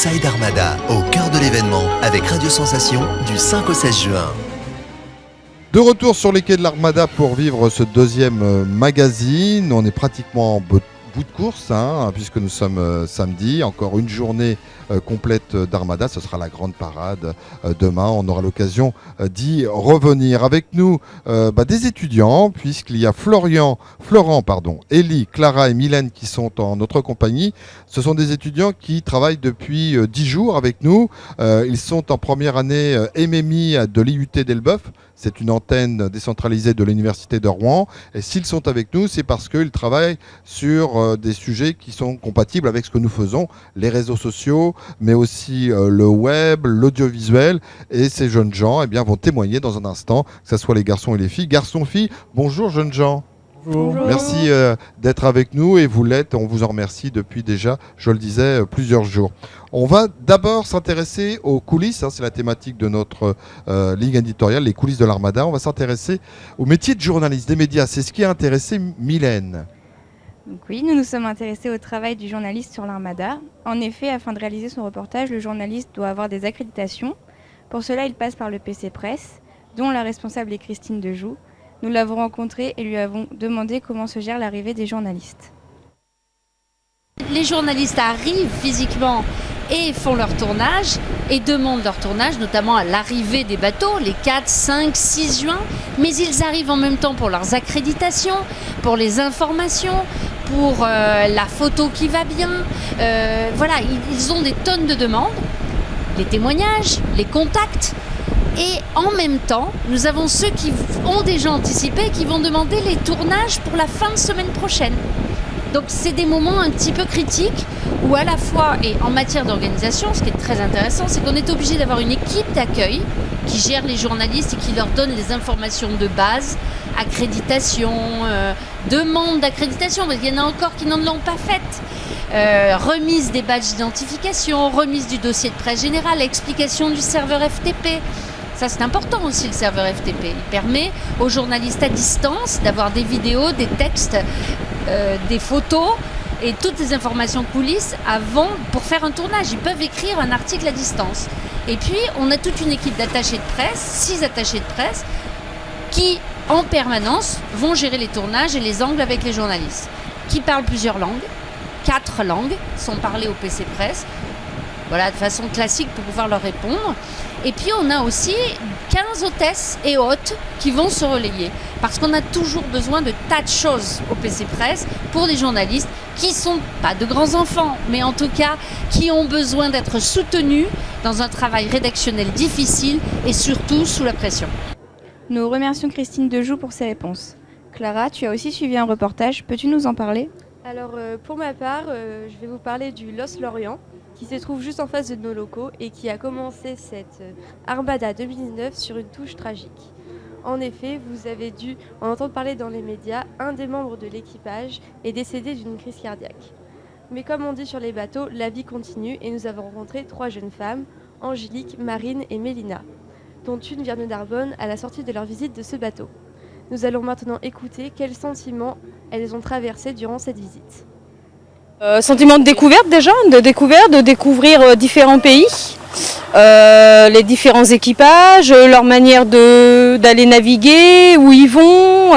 Inside Armada, au cœur de l'événement, avec Radio Sensation, du 5 au 16 juin. De retour sur les quais de l'Armada pour vivre ce deuxième magazine. On est pratiquement en bout de course, puisque nous sommes samedi. Encore une journée complète d'Armada. Ce sera la grande parade demain. On aura l'occasion d'y revenir. Avec nous, des étudiants, puisqu'il y a Florent, Élie, Clara et Mylène qui sont en notre compagnie. Ce sont des étudiants qui travaillent depuis 10 jours avec nous. Ils sont en première année MMI de l'IUT d'Elbeuf. C'est une antenne décentralisée de l'Université de Rouen. Et s'ils sont avec nous, c'est parce qu'ils travaillent sur des sujets qui sont compatibles avec ce que nous faisons, les réseaux sociaux, mais aussi le web, l'audiovisuel. Et ces jeunes gens vont témoigner dans un instant, que ce soit les garçons et les filles. Garçons, filles, bonjour jeunes gens. Bonjour. Merci d'être avec nous et vous l'êtes, on vous en remercie depuis déjà, je le disais, plusieurs jours. On va d'abord s'intéresser aux coulisses, c'est la thématique de notre ligne éditoriale, les coulisses de l'Armada. On va s'intéresser au métier de journaliste, des médias. C'est ce qui a intéressé Mylène. Donc oui, nous nous sommes intéressés au travail du journaliste sur l'Armada. En effet, afin de réaliser son reportage, le journaliste doit avoir des accréditations. Pour cela, il passe par le PC Presse, dont la responsable est Christine Dejoux. Nous l'avons rencontrée et lui avons demandé comment se gère l'arrivée des journalistes. Les journalistes arrivent physiquement et font leur tournage et demandent leur tournage, notamment à l'arrivée des bateaux, les 4, 5, 6 juin. Mais ils arrivent en même temps pour leurs accréditations, pour les informations, pour la photo qui va bien. Ils ont des tonnes de demandes, les témoignages, les contacts. Et en même temps, nous avons ceux qui ont déjà anticipé et qui vont demander les tournages pour la fin de semaine prochaine. Donc c'est des moments un petit peu critiques où à la fois, et en matière d'organisation, ce qui est très intéressant, c'est qu'on est obligé d'avoir une équipe d'accueil qui gère les journalistes et qui leur donne les informations de base, accréditation, demande d'accréditation, parce qu'il y en a encore qui n'en l'ont pas faite. Remise des badges d'identification, remise du dossier de presse générale, explication du serveur FTP. Ça, c'est important aussi, le serveur FTP. Il permet aux journalistes à distance d'avoir des vidéos, des textes, des photos et toutes les informations coulisses avant pour faire un tournage. Ils peuvent écrire un article à distance. Et puis, on a toute une équipe d'attachés de presse, 6 attachés de presse, qui, en permanence, vont gérer les tournages et les angles avec les journalistes, qui parlent plusieurs langues. 4 langues sont parlées au PC Presse, de façon classique pour pouvoir leur répondre. Et puis on a aussi 15 hôtesses et hôtes qui vont se relayer. Parce qu'on a toujours besoin de tas de choses au PC Presse pour des journalistes qui ne sont pas de grands enfants, mais en tout cas qui ont besoin d'être soutenus dans un travail rédactionnel difficile et surtout sous la pression. Nous remercions Christine Dejoux pour ses réponses. Clara, tu as aussi suivi un reportage, peux-tu nous en parler ? Alors pour ma part, je vais vous parler du LOS Lorient qui se trouve juste en face de nos locaux et qui a commencé cette Armada 2019 sur une touche tragique. En effet, vous avez dû en entendre parler dans les médias, un des membres de l'équipage est décédé d'une crise cardiaque. Mais comme on dit sur les bateaux, la vie continue et nous avons rencontré 3 jeunes femmes, Angélique, Marine et Mélina, dont une vient de Narbonne à la sortie de leur visite de ce bateau. Nous allons maintenant écouter quels sentiments elles ont traversés durant cette visite. Sentiment de découverte déjà, de découvrir différents pays, les différents équipages, leur manière d'aller naviguer, où ils vont,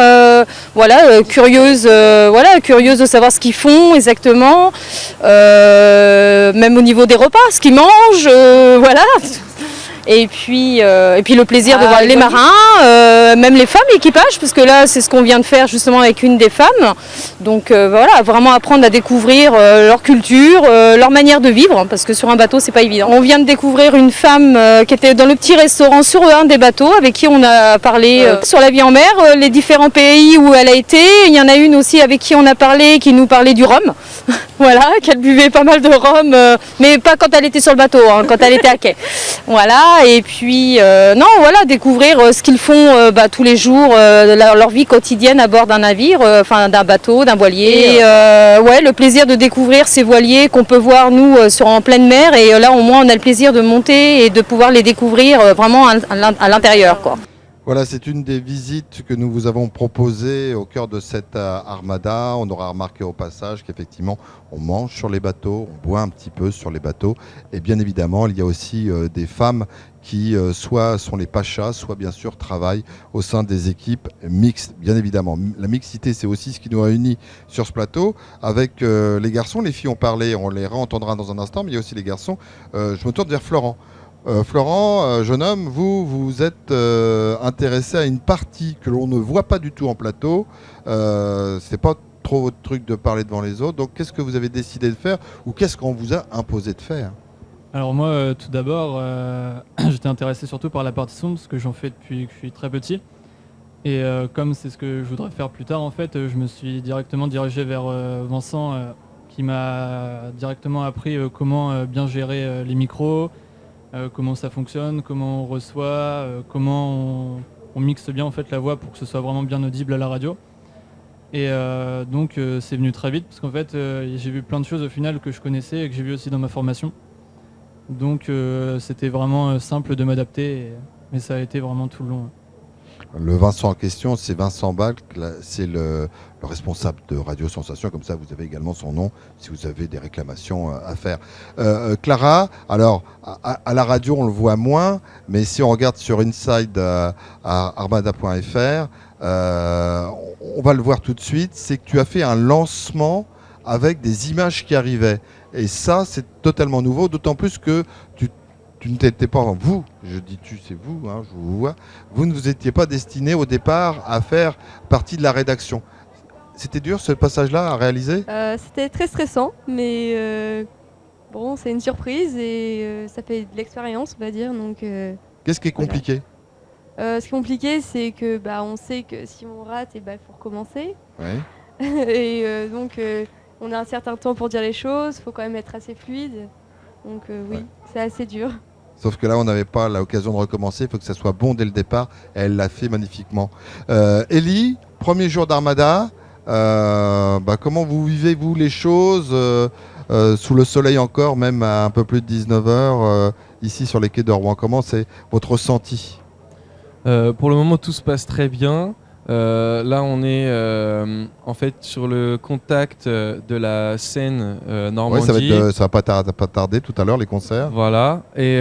curieuse de savoir ce qu'ils font exactement, même au niveau des repas, ce qu'ils mangent, Et puis le plaisir de voir les marins, même les femmes équipage, parce que là c'est ce qu'on vient de faire justement avec une des femmes. Donc vraiment apprendre à découvrir leur culture, leur manière de vivre, parce que sur un bateau c'est pas évident. On vient de découvrir une femme qui était dans le petit restaurant sur un des bateaux, avec qui on a parlé sur la vie en mer, les différents pays où elle a été. Il y en a une aussi avec qui on a parlé, qui nous parlait du rhum. Qu'elle buvait pas mal de rhum, mais pas quand elle était sur le bateau, quand elle était à quai. Et puis découvrir ce qu'ils font tous les jours, leur vie quotidienne à bord d'un navire, d'un bateau, d'un voilier. Le plaisir de découvrir ces voiliers qu'on peut voir nous en pleine mer, et là au moins on a le plaisir de monter et de pouvoir les découvrir vraiment à l'intérieur, quoi. Voilà, c'est une des visites que nous vous avons proposées au cœur de cette armada. On aura remarqué au passage qu'effectivement, on mange sur les bateaux, on boit un petit peu sur les bateaux. Et bien évidemment, il y a aussi des femmes qui soit sont les pachas, soit bien sûr travaillent au sein des équipes mixtes, bien évidemment. La mixité, c'est aussi ce qui nous réunit sur ce plateau. Avec les garçons, les filles ont parlé, on les réentendra dans un instant, mais il y a aussi les garçons. Je me tourne vers Florent. Florent, jeune homme, vous êtes intéressé à une partie que l'on ne voit pas du tout en plateau. C'est pas trop votre truc de parler devant les autres. Donc, qu'est-ce que vous avez décidé de faire ou qu'est-ce qu'on vous a imposé de faire? Alors moi, tout d'abord, j'étais intéressé surtout par la partie son parce que j'en fais depuis que je suis très petit. Et comme c'est ce que je voudrais faire plus tard, en fait, je me suis directement dirigé vers Vincent qui m'a directement appris comment bien gérer les micros, comment ça fonctionne, comment on reçoit, comment on mixe bien en fait la voix pour que ce soit vraiment bien audible à la radio. Et donc c'est venu très vite parce qu'en fait j'ai vu plein de choses au final que je connaissais et que j'ai vu aussi dans ma formation. Donc c'était vraiment simple de m'adapter, mais ça a été vraiment tout le long. Le Vincent en question, c'est Vincent Balk, c'est le responsable de Radio Sensation, comme ça vous avez également son nom si vous avez des réclamations à faire. Clara, alors à la radio on le voit moins, mais si on regarde sur Inside à armada.fr, on va le voir tout de suite, c'est que tu as fait un lancement avec des images qui arrivaient. Et ça, c'est totalement nouveau, d'autant plus que tu ne t'étais pas, vous, je dis tu, c'est vous, hein, je vous vois, vous ne vous étiez pas destiné au départ à faire partie de la rédaction. C'était dur ce passage-là à réaliser? C'était très stressant, mais bon, c'est une surprise et ça fait de l'expérience, on va dire. Donc, qu'est-ce qui est compliqué? Ce qui est compliqué, c'est que on sait que si on rate, il faut recommencer. Ouais. Et donc, on a un certain temps pour dire les choses, il faut quand même être assez fluide. Donc oui, ouais. C'est assez dur. Sauf que là, on n'avait pas l'occasion de recommencer, il faut que ça soit bon dès le départ, et elle l'a fait magnifiquement. Ellie, premier jour d'Armada, comment vous vivez-vous les choses sous le soleil encore, même à un peu plus de 19h, ici sur les quais de Rouen? Comment c'est votre ressenti? Pour le moment, tout se passe très bien. Là, on est en fait sur le contact de la scène Normandie. Ouais, ça va pas tarder tout à l'heure, les concerts. Voilà, et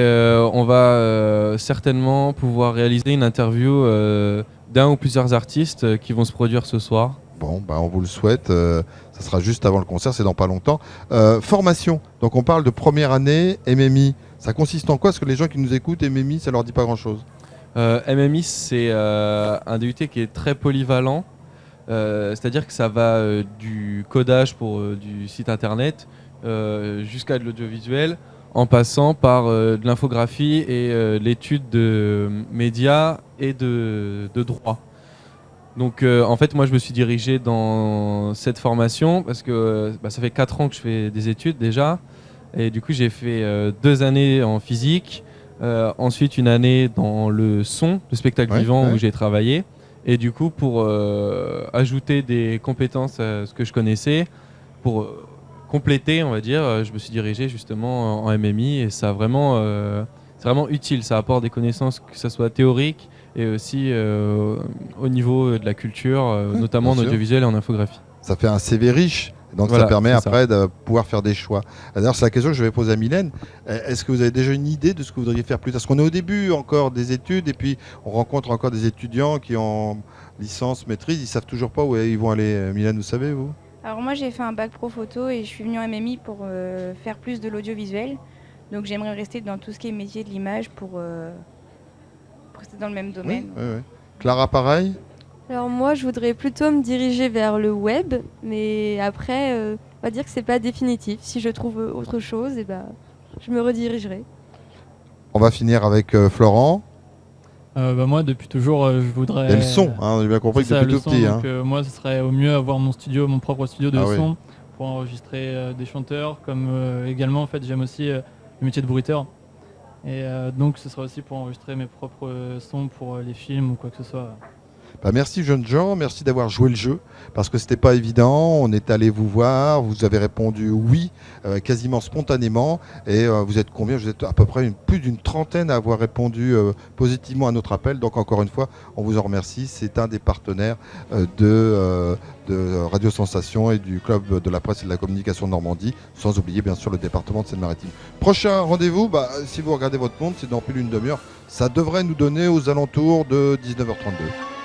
on va certainement pouvoir réaliser une interview d'un ou plusieurs artistes qui vont se produire ce soir. Bon, on vous le souhaite. Ça sera juste avant le concert, c'est dans pas longtemps. Formation. Donc on parle de première année MMI. Ça consiste en quoi? Parce que les gens qui nous écoutent, MMI, ça leur dit pas grand-chose. MMI, c'est un DUT qui est très polyvalent, c'est-à-dire que ça va du codage pour du site internet jusqu'à de l'audiovisuel, en passant par de l'infographie et l'étude de médias et de droit. Donc en fait, moi je me suis dirigé dans cette formation parce que ça fait 4 ans que je fais des études déjà, et du coup j'ai fait 2 années en physique. Ensuite une année dans le son, le spectacle vivant où j'ai travaillé, et du coup pour ajouter des compétences à ce que je connaissais, pour compléter on va dire, je me suis dirigé justement en MMI, et ça vraiment, c'est vraiment utile, ça apporte des connaissances que ce soit théoriques et aussi au niveau de la culture, notamment en audiovisuel et en infographie. Ça fait un CV riche. Donc voilà, ça permet après de pouvoir faire des choix. D'ailleurs, c'est la question que je vais poser à Mylène. Est-ce que vous avez déjà une idée de ce que vous voudriez faire plus tard? Parce qu'on est au début encore des études, et puis on rencontre encore des étudiants qui ont licence, maîtrise, ils ne savent toujours pas où ils vont aller. Mylène, vous savez, vous? Alors moi, j'ai fait un bac pro photo et je suis venue en MMI pour faire plus de l'audiovisuel. Donc j'aimerais rester dans tout ce qui est métier de l'image pour rester dans le même domaine. Oui. Clara, pareil? Alors moi, je voudrais plutôt me diriger vers le web, mais après, on va dire que c'est pas définitif. Si je trouve autre chose, je me redirigerai. On va finir avec Florent. Moi, depuis toujours, je voudrais... Et le son, j'ai bien compris que depuis tout petit. Donc, moi, ce serait au mieux avoir mon propre studio de son pour enregistrer des chanteurs, comme également, en fait, j'aime aussi le métier de bruiteur. Et donc, ce serait aussi pour enregistrer mes propres sons pour les films ou quoi que ce soit. Bah, merci jeunes gens, merci d'avoir joué le jeu parce que c'était pas évident. On est allé vous voir, vous avez répondu oui quasiment spontanément et vous êtes combien? Vous êtes à peu près plus d'une trentaine à avoir répondu positivement à notre appel. Donc encore une fois, on vous en remercie. C'est un des partenaires de Radio Sensation et du Club de la presse et de la communication de Normandie, sans oublier bien sûr le département de Seine-Maritime. Prochain rendez-vous, si vous regardez votre montre, c'est dans plus d'une demi-heure. Ça devrait nous donner aux alentours de 19h32.